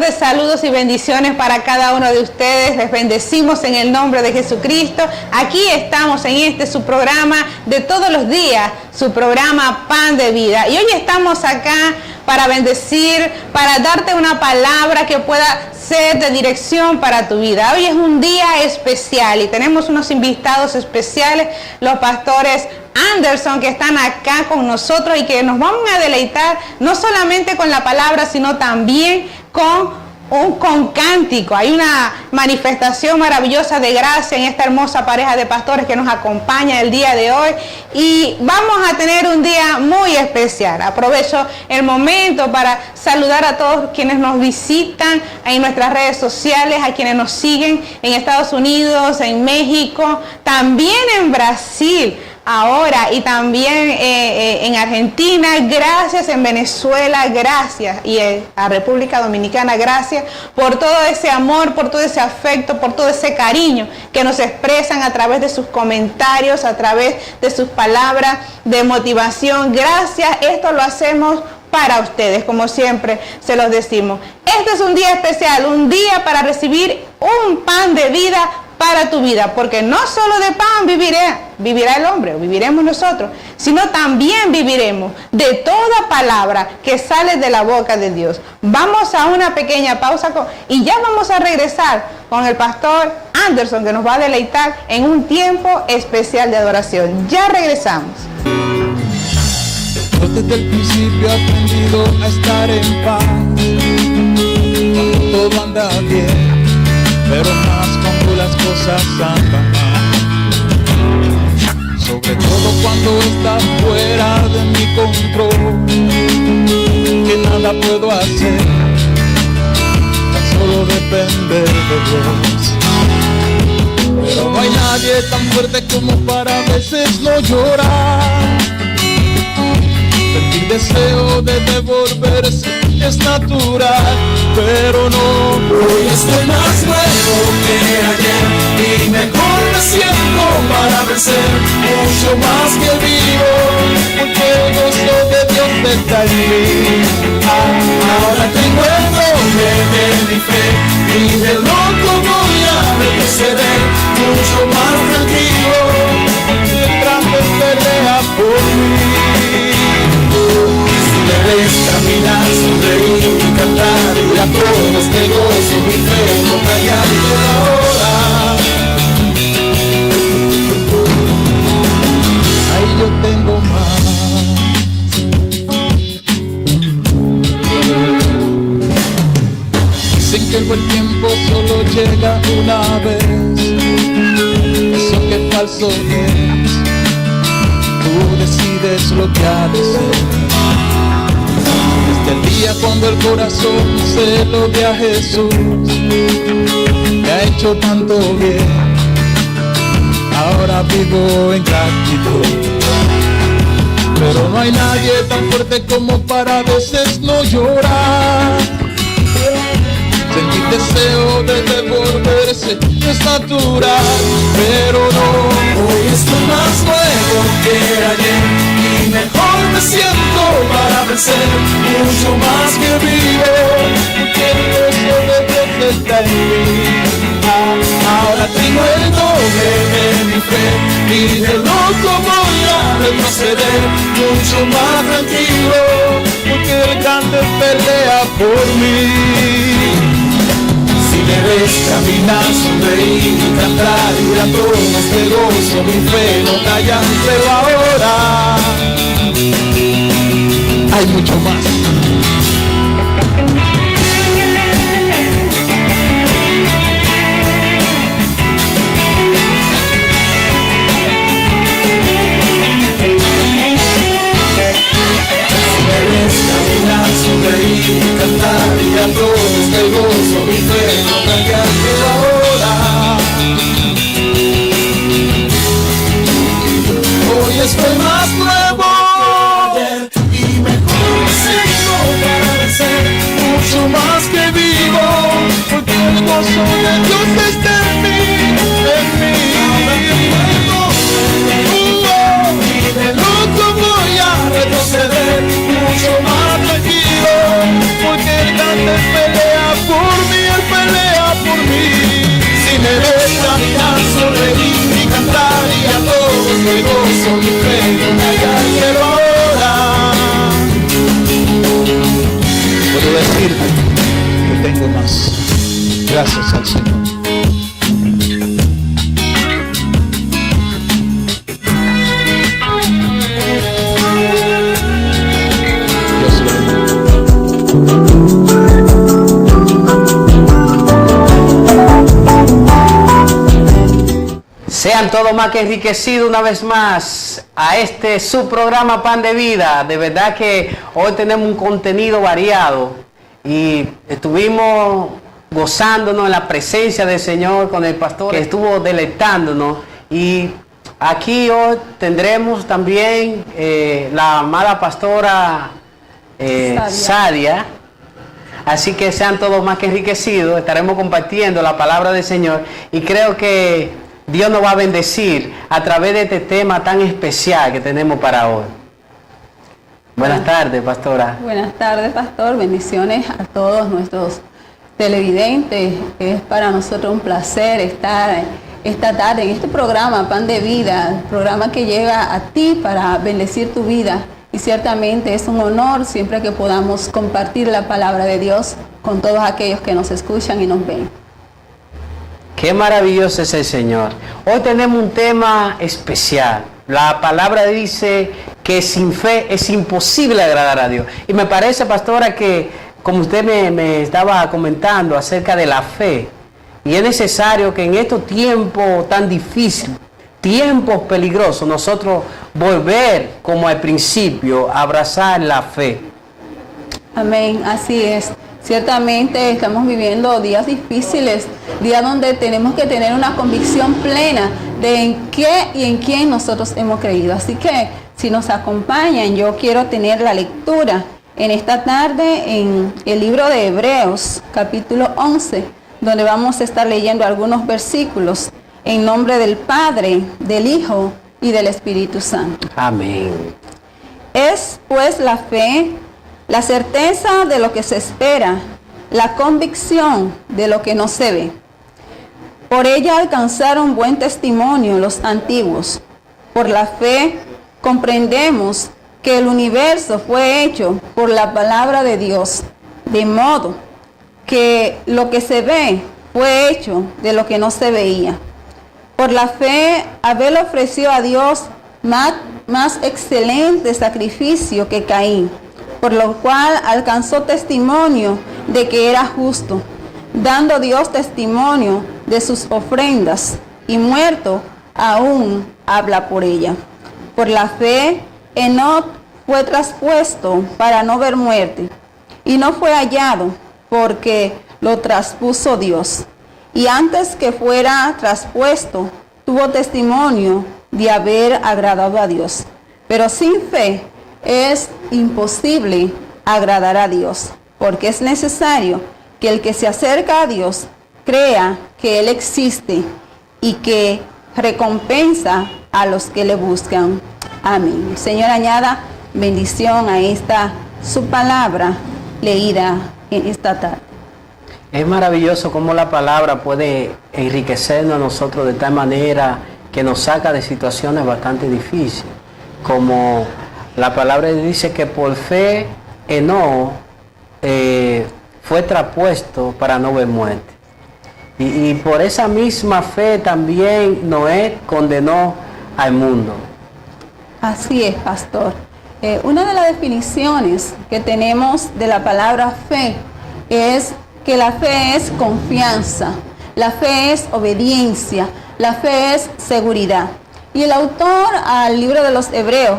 de saludos y bendiciones para cada uno de ustedes. Les bendecimos en el nombre de Jesucristo. Aquí estamos en su programa de todos los días, su programa Pan de Vida. Y hoy estamos acá para bendecir, para darte una palabra que pueda ser de dirección para tu vida. Hoy es un día especial y tenemos unos invitados especiales, los pastores Anderson, que están acá con nosotros y que nos van a deleitar no solamente con la palabra, sino también con cántico. Hay una manifestación maravillosa de gracia en esta hermosa pareja de pastores que nos acompaña el día de hoy, y vamos a tener un día muy especial. Aprovecho el momento para saludar a todos quienes nos visitan en nuestras redes sociales, a quienes nos siguen en Estados Unidos, en México, también en Brasil ahora, y también en Argentina, gracias, en Venezuela, gracias, y a República Dominicana, gracias por todo ese amor, por todo ese afecto, por todo ese cariño que nos expresan a través de sus comentarios, a través de sus palabras de motivación. Gracias, esto lo hacemos para ustedes, como siempre se los decimos. Este es un día especial, un día para recibir un pan de vida para tu vida, porque no solo de pan vivirá el hombre, o viviremos nosotros, sino también viviremos de toda palabra que sale de la boca de Dios. Vamos a una pequeña pausa y ya vamos a regresar con el pastor Anderson, que nos va a deleitar en un tiempo especial de adoración. Ya regresamos. Yo desde el principio he aprendido a estar en paz, cuando todo anda bien, pero más cuando las cosas andan mal. Sobre todo cuando estás fuera de mi control, que nada puedo hacer, tan solo depender de Dios. Pero no hay nadie tan fuerte como para a veces no llorar. Sentir deseo de devolverse es natural, pero no. Hoy estoy más nuevo que ayer y mejor me siento para vencer, mucho más que vivo, porque el gozo de Dios está en mí. Ahora tengo el nombre de mi fe y de loco voy a retroceder, mucho más tranquilo, porque el grande pelea por mí. Debes caminar, sonreír y cantar, y a todos te gozo, mi fe no callarte ahora. Ahí yo tengo más. Dicen que el buen tiempo solo llega una vez, eso que falso es, tú decides lo que ha de ser. Desde el día cuando el corazón se lo dio a Jesús, me ha hecho tanto bien, ahora vivo en gratitud. Pero no hay nadie tan fuerte como para a veces no llorar. Sentir deseo de devolverse es natural, pero no. Hoy estoy más nuevo que ayer y mejor me siento para vencer, mucho más que vivo, porque el gozo de Dios está en mí. Ahora tengo el nombre de mi fe y de loco voy a retroceder, mucho más tranquilo, porque el grande pelea por mí. Si debes caminar, sonreír y cantar, y a todos de gozo, mi fe no callan, pero ahora hay mucho más. Si debes caminar, sonreír y cantar, y a todos de gozo, mi fe no callan, pero ahora hoy estoy más nuevo y mejor me siento para gracias al Señor. Dios le bendiga. Sean todos más que enriquecidos una vez más a este su programa Pan de Vida. De verdad que hoy tenemos un contenido variado y estuvimos gozándonos en la presencia del Señor con el pastor que estuvo deleitándonos. Y aquí hoy tendremos también la amada pastora Sadia. Así que sean todos más que enriquecidos. Estaremos compartiendo la palabra del Señor y creo que Dios nos va a bendecir a través de este tema tan especial que tenemos para hoy. Buenas tardes, pastora. Buenas tardes, pastor. Bendiciones a todos nuestros televidentes. Es para nosotros un placer estar esta tarde en este programa Pan de Vida, el programa que llega a ti para bendecir tu vida. Y ciertamente es un honor siempre que podamos compartir la palabra de Dios con todos aquellos que nos escuchan y nos ven. Qué maravilloso es el Señor. Hoy tenemos un tema especial. La palabra dice que sin fe es imposible agradar a Dios. Y me parece, pastora, que como usted me estaba comentando acerca de la fe, y es necesario que en estos tiempos tan difíciles, tiempos peligrosos, nosotros volver como al principio, a abrazar la fe. Amén, así es. Ciertamente estamos viviendo días difíciles, días donde tenemos que tener una convicción plena de en qué y en quién nosotros hemos creído. Así que si nos acompañan, yo quiero tener la lectura en esta tarde en el libro de Hebreos, capítulo 11, donde vamos a estar leyendo algunos versículos en nombre del Padre, del Hijo y del Espíritu Santo. Amén. Es pues la fe, la certeza de lo que se espera, la convicción de lo que no se ve. Por ella alcanzaron buen testimonio los antiguos. Por la fe comprendemos que el universo fue hecho por la palabra de Dios, de modo que lo que se ve fue hecho de lo que no se veía. Por la fe, Abel ofreció a Dios más excelente sacrificio que Caín, por lo cual alcanzó testimonio de que era justo, dando Dios testimonio de sus ofrendas, y muerto aún habla por ella. Por la fe, Enoc fue traspuesto para no ver muerte, y no fue hallado, porque lo traspuso Dios. Y antes que fuera traspuesto, tuvo testimonio de haber agradado a Dios. Pero sin fe es imposible agradar a Dios, porque es necesario que el que se acerca a Dios crea que Él existe y que recompensa a los que le buscan. Amén. Señor, añada bendición a esta su palabra leída en esta tarde. Es maravilloso cómo la palabra puede enriquecernos a nosotros de tal manera que nos saca de situaciones bastante difíciles. Como la palabra dice que por fe Enoc fue traspuesto para no ver muerte. Y por esa misma fe también Noé condenó al mundo. Así es, pastor. Una de las definiciones que tenemos de la palabra fe es que la fe es confianza, la fe es obediencia, la fe es seguridad. Y el autor al libro de los Hebreos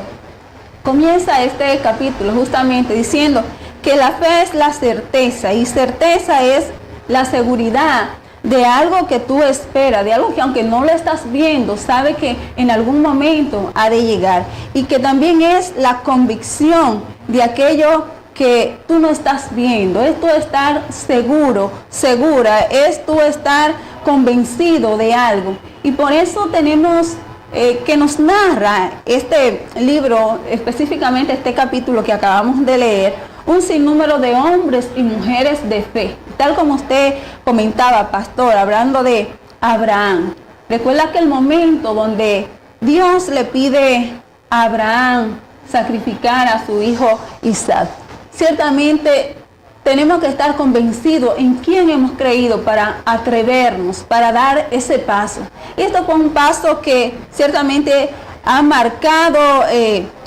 comienza este capítulo justamente diciendo que la fe es la certeza, y certeza es la seguridad de algo que tú esperas, de algo que aunque no lo estás viendo, sabe que en algún momento ha de llegar. Y que también es la convicción de aquello que tú no estás viendo, es tú estar seguro, segura, es tú estar convencido de algo. Y por eso tenemos que nos narra este libro, específicamente este capítulo que acabamos de leer, un sinnúmero de hombres y mujeres de fe. Tal como usted comentaba, pastor, hablando de Abraham. Recuerda aquel momento donde Dios le pide a Abraham sacrificar a su hijo Isaac. Ciertamente tenemos que estar convencidos en quién hemos creído para atrevernos, para dar ese paso. Y esto fue un paso que ciertamente ha marcado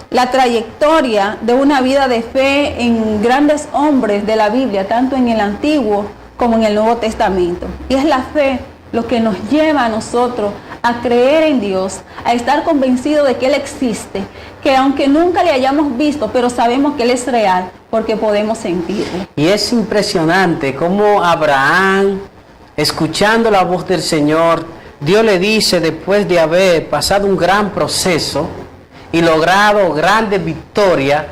la trayectoria de una vida de fe en grandes hombres de la Biblia, tanto en el Antiguo como en el Nuevo Testamento. Y es la fe lo que nos lleva a nosotros a creer en Dios, a estar convencidos de que Él existe, que aunque nunca le hayamos visto, pero sabemos que Él es real, porque podemos sentirlo. Y es impresionante cómo Abraham, escuchando la voz del Señor, Dios le dice, después de haber pasado un gran proceso y logrado grandes victorias,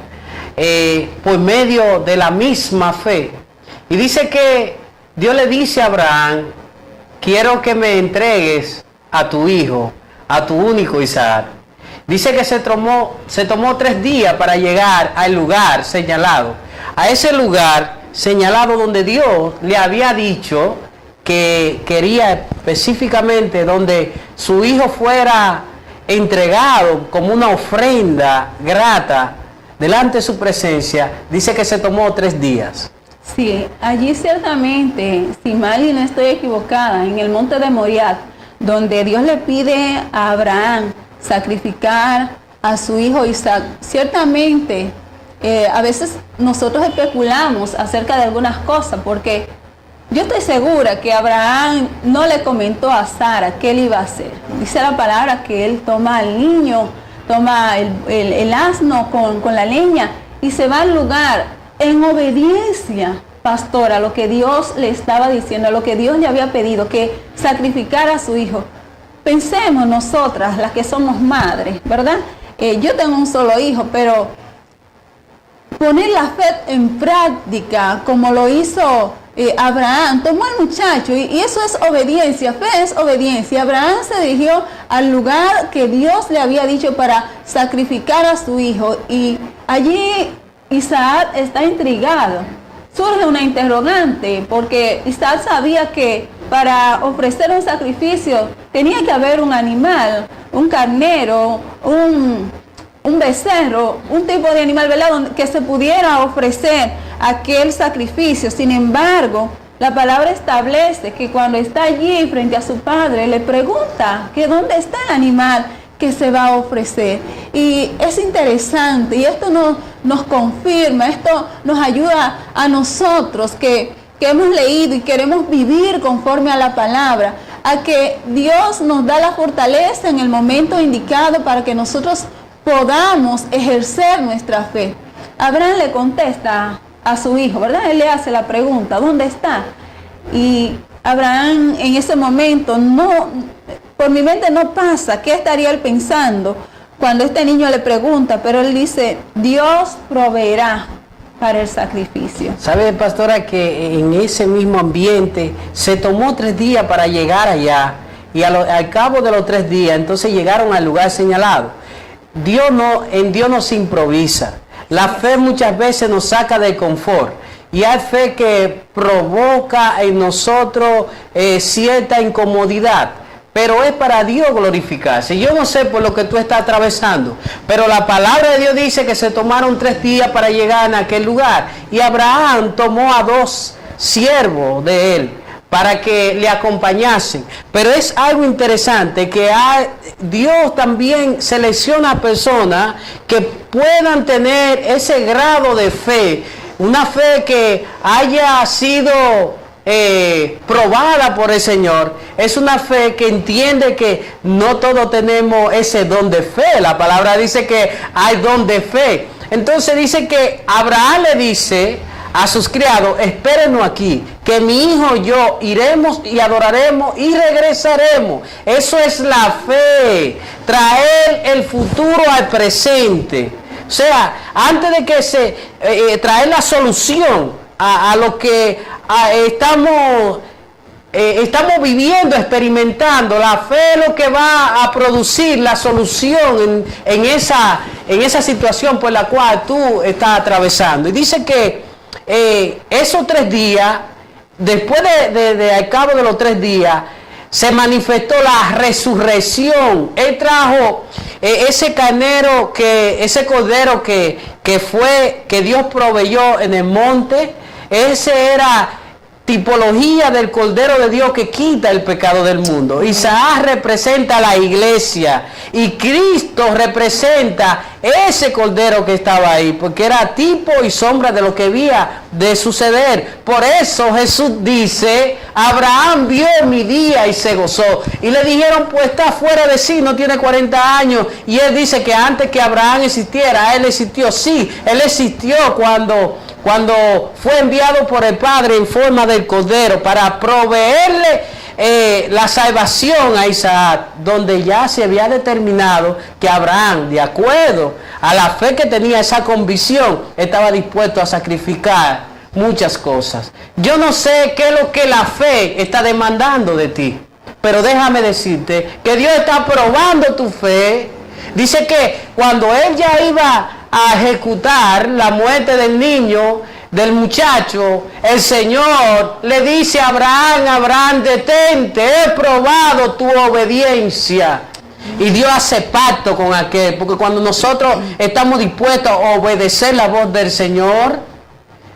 por medio de la misma fe. Y dice que Dios le dice a Abraham, quiero que me entregues a tu hijo, a tu único Isaac. Dice que se tomó 3 días para llegar al lugar señalado. A ese lugar señalado donde Dios le había dicho que quería específicamente donde su hijo fuera entregado como una ofrenda grata delante de su presencia. Dice que se tomó 3 días. Sí, allí ciertamente, si mal y no estoy equivocada, en el monte de Moriah, donde Dios le pide a Abraham sacrificar a su hijo Isaac. Ciertamente, a veces nosotros especulamos acerca de algunas cosas, porque yo estoy segura que Abraham no le comentó a Sara qué él iba a hacer. Dice la palabra que él toma al niño, toma el asno con la leña y se va al lugar en obediencia, pastor, a lo que Dios le estaba diciendo, a lo que Dios le había pedido, que sacrificara a su hijo. Pensemos nosotras, las que somos madres, ¿verdad? Yo tengo un solo hijo, pero poner la fe en práctica, como lo hizo Abraham, tomó al muchacho, y eso es obediencia, fe es obediencia. Abraham se dirigió al lugar que Dios le había dicho para sacrificar a su hijo, y allí Isaac está intrigado. Surge una interrogante, porque Isaac sabía que para ofrecer un sacrificio tenía que haber un animal, un carnero, un becerro, un tipo de animal, ¿verdad?, que se pudiera ofrecer aquel sacrificio. Sin embargo, la palabra establece que cuando está allí frente a su padre, le pregunta que dónde está el animal que se va a ofrecer. Y es interesante, y esto nos confirma, esto nos ayuda a nosotros que hemos leído y queremos vivir conforme a la palabra, a que Dios nos da la fortaleza en el momento indicado para que nosotros podamos ejercer nuestra fe. Abraham le contesta a su hijo, ¿verdad? Él le hace la pregunta, ¿dónde está? Y Abraham en ese momento por mi mente no pasa qué estaría él pensando cuando este niño le pregunta, pero él dice, Dios proveerá para el sacrificio. ¿Sabe, pastora, que en ese mismo ambiente se tomó 3 días para llegar allá, y al cabo de los 3 días entonces llegaron al lugar señalado? En Dios no se improvisa. La fe muchas veces nos saca del confort, y hay fe que provoca en nosotros cierta incomodidad, pero es para Dios glorificarse. Yo no sé por lo que tú estás atravesando, pero la palabra de Dios dice que se tomaron 3 días para llegar a aquel lugar, y Abraham tomó a 2 siervos de él para que le acompañasen. Pero es algo interesante que Dios también selecciona a personas que puedan tener ese grado de fe, una fe que haya sido probada por el Señor. Es una fe que entiende que no todos tenemos ese don de fe. La palabra dice que hay don de fe. Entonces dice que Abraham le dice a sus criados, espérenos aquí, que mi hijo y yo iremos y adoraremos y regresaremos. Eso es la fe, traer el futuro al presente. O sea, antes de que traer la solución a lo que estamos viviendo, experimentando. La fe es lo que va a producir la solución en esa situación por la cual tú estás atravesando. Y dice que esos 3 días, después al cabo de los 3 días, se manifestó la resurrección. Él trajo ese cordero que Dios proveyó en el monte. ese era tipología del Cordero de Dios que quita el pecado del mundo. Isaac representa a la iglesia y Cristo representa ese Cordero que estaba ahí, porque era tipo y sombra de lo que había de suceder. Por eso Jesús dice, Abraham vio mi día y se gozó. Y le dijeron, pues está fuera de sí, no tiene 40 años. Y él dice que antes que Abraham existiera, él existió. Sí, él existió cuando fue enviado por el Padre en forma del Cordero para proveerle la salvación a Isaac, donde ya se había determinado que Abraham, de acuerdo a la fe que tenía, esa convicción, estaba dispuesto a sacrificar muchas cosas. Yo no sé qué es lo que la fe está demandando de ti, pero déjame decirte que Dios está probando tu fe. Dice que cuando él ya iba a ejecutar la muerte del niño, del muchacho, el Señor le dice a Abraham, Abraham, detente, he probado tu obediencia. Y Dios hace pacto con aquel, porque cuando nosotros estamos dispuestos a obedecer la voz del Señor,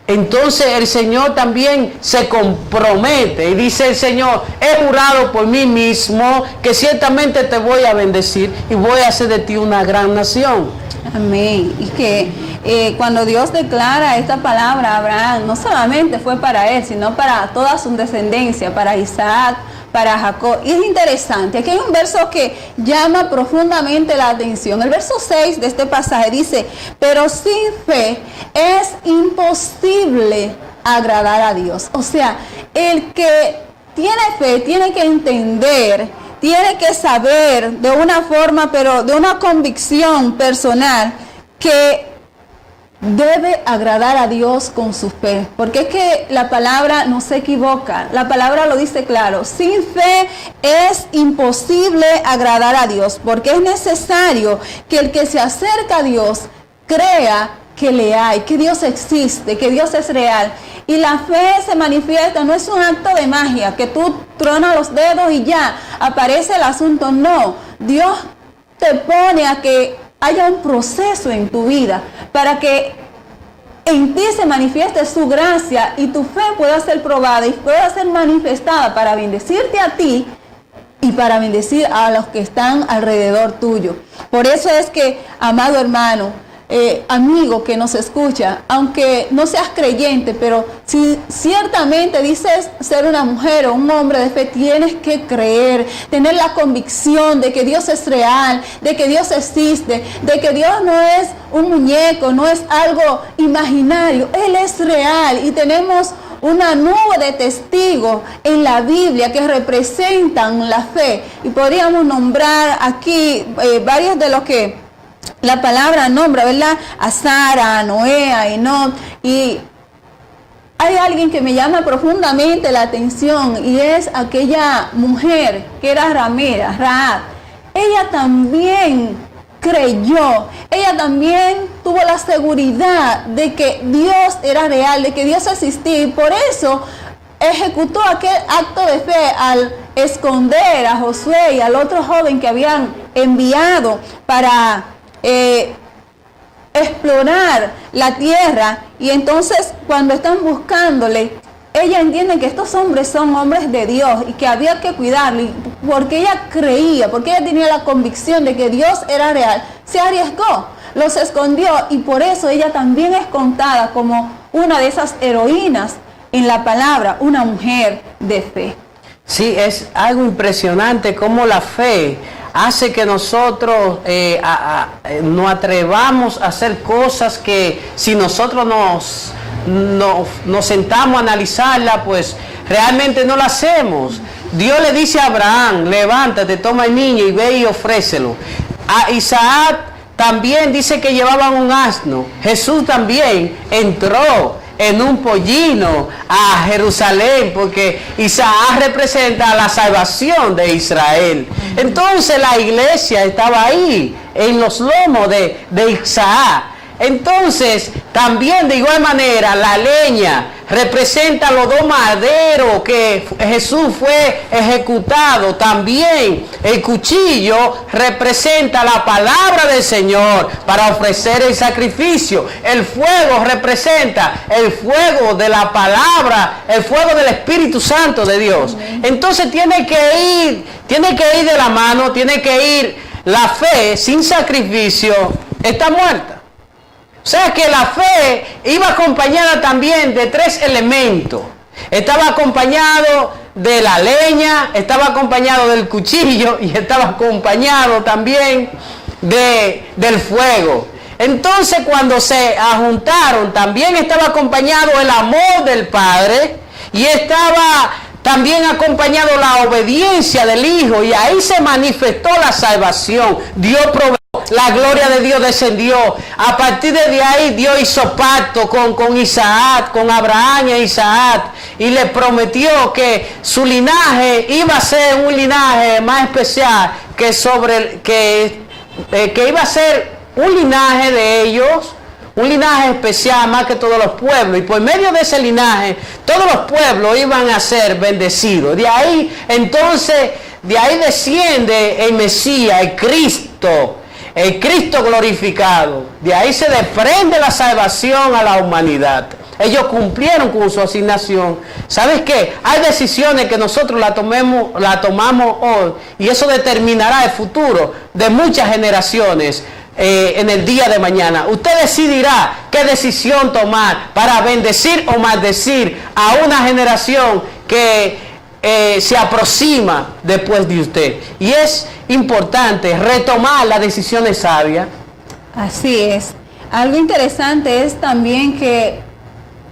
entonces el Señor también se compromete y dice el Señor, he jurado por mí mismo que ciertamente te voy a bendecir y voy a hacer de ti una gran nación. Amén. Y que cuando Dios declara esta palabra a Abraham, no solamente fue para él, sino para toda su descendencia, para Isaac, para Jacob. Y es interesante, aquí hay un verso que llama profundamente la atención. El verso 6 de este pasaje dice, pero sin fe es imposible agradar a Dios. O sea, el que tiene fe tiene que entender, tiene que saber de una forma, pero de una convicción personal, que debe agradar a Dios con su fe, porque es que la palabra no se equivoca, la palabra lo dice claro, sin fe es imposible agradar a Dios, porque es necesario que el que se acerca a Dios crea que le hay, que Dios existe, que Dios es real. Y la fe se manifiesta, no es un acto de magia, que tú tronas los dedos y ya aparece el asunto, no. Dios te pone a que haya un proceso en tu vida para que en ti se manifieste su gracia y tu fe pueda ser probada y pueda ser manifestada para bendecirte a ti y para bendecir a los que están alrededor tuyo. Por eso es que, amado hermano, amigo que nos escucha, aunque no seas creyente, pero si ciertamente dices ser una mujer o un hombre de fe, tienes que creer, tener la convicción de que Dios es real, de que Dios existe, de que Dios no es un muñeco, no es algo imaginario, Él es real y tenemos una nube de testigos en la Biblia que representan la fe. Y podríamos nombrar aquí varios de los que la palabra nombra, ¿verdad? A Sara, a Noé, a Enoc. Y hay alguien que me llama profundamente la atención y es aquella mujer que era ramera, Rahab. Ella también creyó, ella también tuvo la seguridad de que Dios era real, de que Dios existía, y por eso ejecutó aquel acto de fe al esconder a Josué y al otro joven que habían enviado para explorar la tierra. Y entonces cuando están buscándole, ella entiende que estos hombres son hombres de Dios y que había que cuidarle, porque ella creía, porque ella tenía la convicción de que Dios era real, se arriesgó, los escondió, y por eso ella también es contada como una de esas heroínas en la palabra, una mujer de fe. Sí, es algo impresionante cómo la fe hace que nosotros nos atrevamos a hacer cosas que si nosotros nos sentamos a analizarla, pues realmente no la hacemos. Dios le dice a Abraham, levántate, toma el niño y ve y ofrécelo. A Isaac también dice que llevaban un asno. Jesús también entró en un pollino a Jerusalén, porque Isaac representa la salvación de Israel. Entonces la iglesia estaba ahí, en los lomos de Isaac. Entonces, también de igual manera, la leña representa los dos maderos que Jesús fue ejecutado. También el cuchillo representa la palabra del Señor para ofrecer el sacrificio. El fuego representa el fuego de la palabra, el fuego del Espíritu Santo de Dios. Entonces tiene que ir de la mano, tiene que ir. La fe sin sacrificio está muerta. O sea que la fe iba acompañada también de tres elementos. Estaba acompañado de la leña, estaba acompañado del cuchillo y estaba acompañado también del fuego. Entonces cuando se ajuntaron, también estaba acompañado el amor del Padre y estaba también acompañado la obediencia del Hijo, y ahí se manifestó la salvación. Dios proveyó, la gloria de Dios descendió. A partir de ahí Dios hizo pacto con Isaac, con Abraham e Isaac, y le prometió que su linaje iba a ser un linaje más especial, que iba a ser un linaje de ellos, un linaje especial más que todos los pueblos, y por medio de ese linaje todos los pueblos iban a ser bendecidos. De ahí entonces, de ahí desciende el Mesías, el Cristo glorificado. De ahí se desprende la salvación a la humanidad. Ellos cumplieron con su asignación. ¿Sabes qué? Hay decisiones que nosotros la tomamos hoy, y eso determinará el futuro de muchas generaciones. En el día de mañana usted decidirá qué decisión tomar para bendecir o maldecir a una generación que se aproxima después de usted. Y es importante retomar las decisiones sabias. Así es. Algo interesante es también que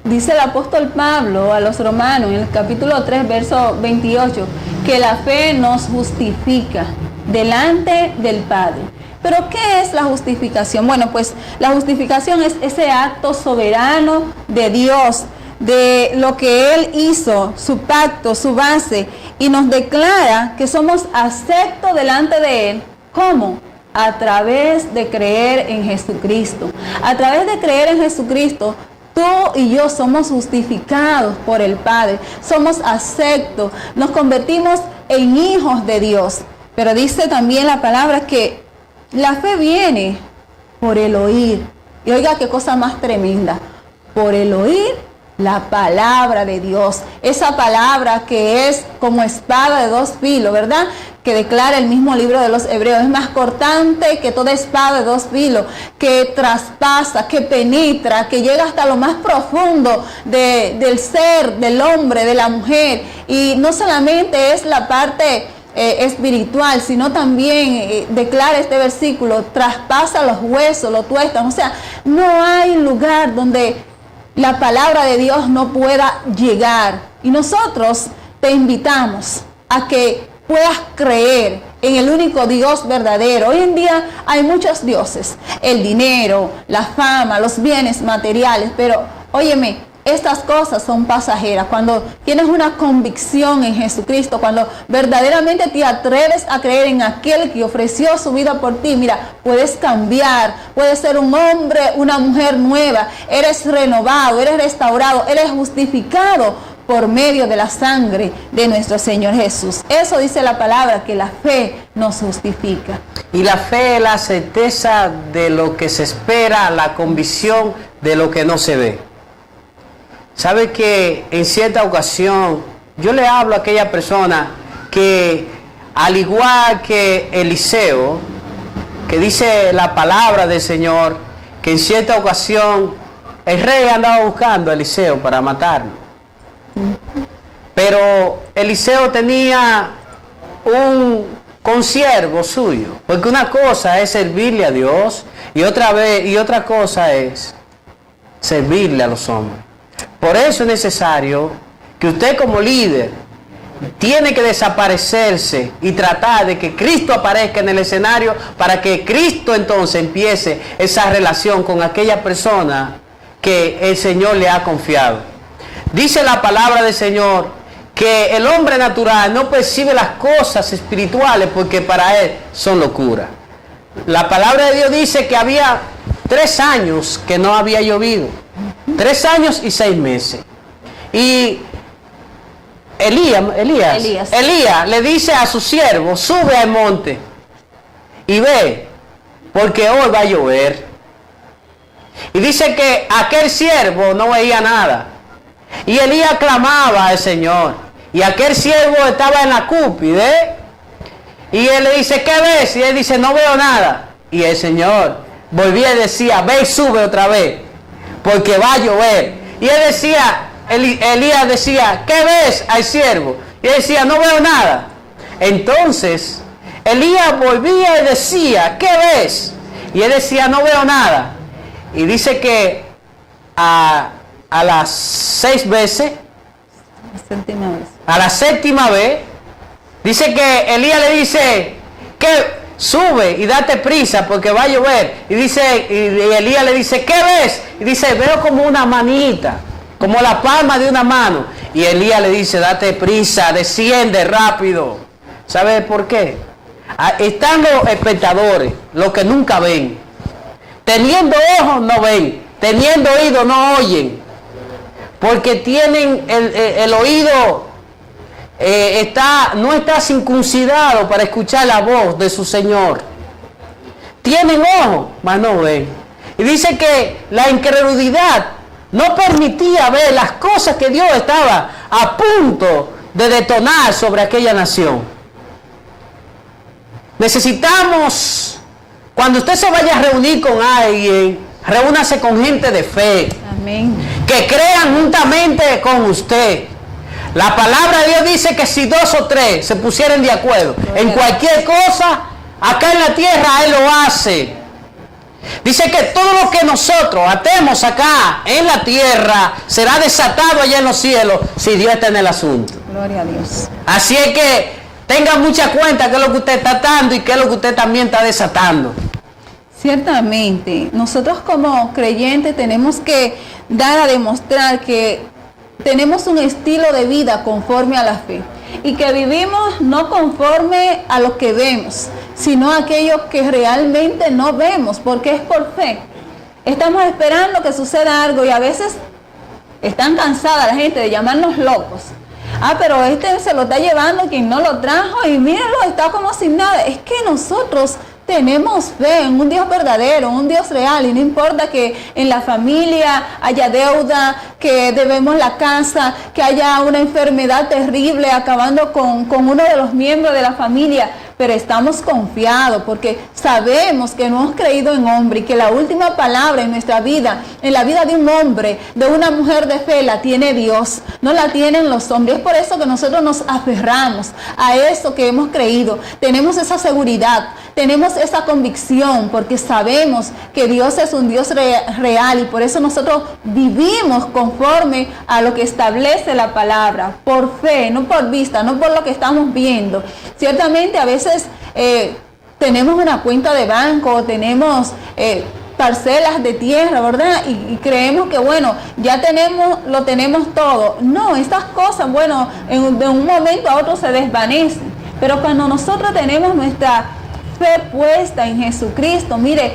dice el apóstol Pablo a los romanos en el capítulo 3, verso 28, que la fe nos justifica delante del Padre. ¿Pero qué es la justificación? Bueno, pues la justificación es ese acto soberano de Dios, de lo que Él hizo, su pacto, su base, y nos declara que somos aceptos delante de Él. ¿Cómo? A través de creer en Jesucristo. A través de creer en Jesucristo, tú y yo somos justificados por el Padre, somos aceptos, nos convertimos en hijos de Dios. Pero dice también la palabra que la fe viene por el oír. Y oiga qué cosa más tremenda. Por el oír la palabra de Dios. Esa palabra que es como espada de dos filos, ¿verdad? Que declara el mismo libro de los Hebreos. Es más cortante que toda espada de dos filos. Que traspasa, que penetra, que llega hasta lo más profundo del ser, del hombre, de la mujer. Y no solamente es la parte espiritual, sino también declara este versículo, traspasa los huesos, lo tuestan. O sea, no hay lugar donde la palabra de Dios no pueda llegar. Y nosotros te invitamos a que puedas creer en el único Dios verdadero. Hoy en día hay muchos dioses, el dinero, la fama, los bienes materiales, pero óyeme, estas cosas son pasajeras. Cuando tienes una convicción en Jesucristo, cuando verdaderamente te atreves a creer en aquel que ofreció su vida por ti, mira, puedes cambiar, puedes ser un hombre, una mujer nueva, eres renovado, eres restaurado, eres justificado por medio de la sangre de nuestro Señor Jesús. Eso dice la palabra, que la fe nos justifica. Y la fe es la certeza de lo que se espera, la convicción de lo que no se ve. ¿Sabe que en cierta ocasión yo le hablo a aquella persona que, al igual que Eliseo, que dice la palabra del Señor, que en cierta ocasión el rey andaba buscando a Eliseo para matarlo? Pero Eliseo tenía un consiervo suyo, porque una cosa es servirle a Dios y otra cosa es servirle a los hombres. Por eso es necesario que usted como líder tiene que desaparecerse y tratar de que Cristo aparezca en el escenario, para que Cristo entonces empiece esa relación con aquella persona que el Señor le ha confiado. Dice la palabra del Señor que el hombre natural no percibe las cosas espirituales porque para él son locura. La palabra de Dios dice que había 3 años que no había llovido. 3 años y 6 meses. Y Elías le dice a su siervo, sube al monte y ve, porque hoy va a llover. Y dice que aquel siervo no veía nada. Y Elías clamaba al Señor. Y aquel siervo estaba en la cúspide. Y él le dice, ¿qué ves? Y él dice, no veo nada. Y el Señor volvía y decía, ve y sube otra vez, porque va a llover. Y él decía, Elías decía, ¿qué ves al siervo? Y él decía, no veo nada. Entonces Elías volvía y decía, ¿qué ves? Y él decía, no veo nada. Y dice que a las 6 veces, a la séptima vez, dice que Elías le dice, que sube y date prisa porque va a llover. Y dice, y Elías le dice, ¿qué ves? Y dice, veo como una manita, como la palma de una mano. Y Elías le dice, date prisa, desciende rápido. ¿Sabe por qué? Están los espectadores, los que nunca ven. Teniendo ojos no ven, teniendo oídos no oyen, porque tienen el oído no está circuncidado para escuchar la voz de su Señor. Tienen ojos, mas no ven. Y dice que la incredulidad no permitía ver las cosas que Dios estaba a punto de detonar sobre aquella nación. Necesitamos, cuando usted se vaya a reunir con alguien, reúnase con gente de fe. Amén. Que crean juntamente con usted. La palabra de Dios dice que si 2 o 3 se pusieran de acuerdo en cualquier cosa, acá en la tierra Él lo hace. Dice que todo lo que nosotros atemos acá en la tierra será desatado allá en los cielos si Dios está en el asunto. Gloria a Dios. Así es que tenga mucha cuenta qué es lo que usted está atando y qué es lo que usted también está desatando. Ciertamente, nosotros como creyentes tenemos que dar a demostrar que tenemos un estilo de vida conforme a la fe y que vivimos no conforme a lo que vemos, sino aquello que realmente no vemos, porque es por fe. Estamos esperando que suceda algo y a veces están cansada la gente de llamarnos locos. Pero este se lo está llevando quien no lo trajo y mírenlo, está como sin nada. Es que nosotros tenemos fe en un Dios verdadero, un Dios real, y no importa que en la familia haya deuda, que debemos la casa, que haya una enfermedad terrible acabando con uno de los miembros de la familia, pero estamos confiados porque sabemos que no hemos creído en hombre y que la última palabra en nuestra vida, en la vida de un hombre, de una mujer de fe, la tiene Dios, no la tienen los hombres. Es por eso que nosotros nos aferramos a eso que hemos creído. Tenemos esa seguridad, tenemos esa convicción porque sabemos que Dios es un Dios real y por eso nosotros vivimos conforme a lo que establece la palabra, por fe, no por vista, no por lo que estamos viendo. Ciertamente a veces tenemos una cuenta de banco, tenemos parcelas de tierra, ¿verdad? Y creemos que bueno, ya lo tenemos todo. No, estas cosas, bueno, de un momento a otro se desvanecen. Pero cuando nosotros tenemos nuestra fe puesta en Jesucristo, mire,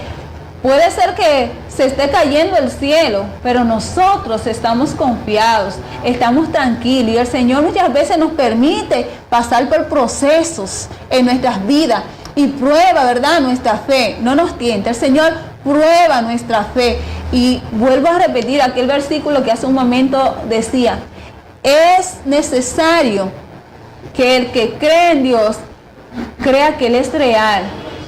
puede ser que se esté cayendo el cielo, pero nosotros estamos confiados, estamos tranquilos y el Señor muchas veces nos permite pasar por procesos en nuestras vidas y prueba, ¿verdad?, nuestra fe, no nos tienta. El Señor prueba nuestra fe y vuelvo a repetir aquel versículo que hace un momento decía, es necesario que el que cree en Dios crea que Él es real.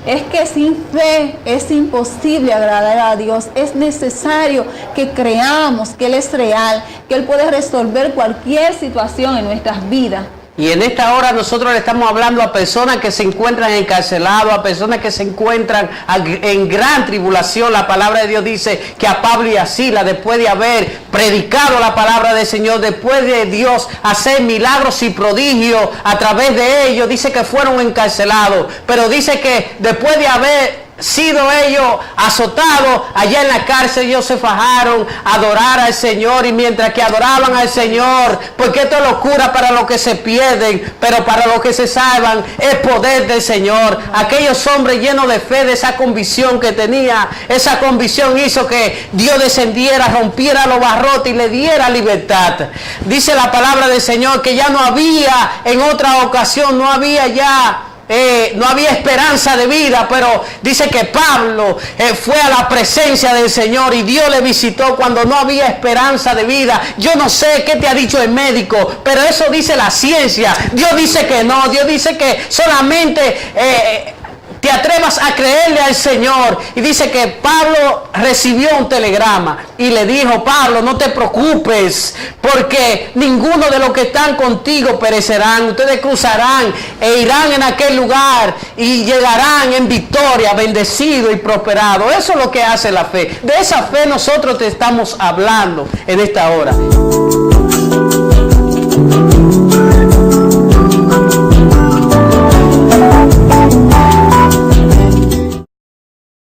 Es que sin fe es imposible agradar a Dios. Es necesario que creamos que Él es real, que Él puede resolver cualquier situación en nuestras vidas. Y en esta hora nosotros le estamos hablando a personas que se encuentran encarcelados, a personas que se encuentran en gran tribulación. La palabra de Dios dice que a Pablo y a Silas, después de haber predicado la palabra del Señor, después de Dios hacer milagros y prodigios a través de ellos, dice que fueron encarcelados. Pero dice que después de haber sido ellos azotados, allá en la cárcel ellos se fajaron a adorar al Señor, y mientras que adoraban al Señor, porque esto es locura para los que se pierden, pero para los que se salvan es poder del Señor. Aquellos hombres llenos de fe, de esa convicción que tenía, esa convicción hizo que Dios descendiera, rompiera los barrotes y le diera libertad. Dice la palabra del Señor que ya no había, en otra ocasión no había ya no había esperanza de vida, pero dice que Pablo fue a la presencia del Señor y Dios le visitó cuando no había esperanza de vida. Yo no sé qué te ha dicho el médico, pero eso dice la ciencia. Dios dice que no, Dios dice que solamente te atrevas a creerle al Señor. Y dice que Pablo recibió un telegrama y le dijo: Pablo, no te preocupes, porque ninguno de los que están contigo perecerán. Ustedes cruzarán e irán en aquel lugar y llegarán en victoria, bendecido y prosperado. Eso es lo que hace la fe. De esa fe nosotros te estamos hablando en esta hora.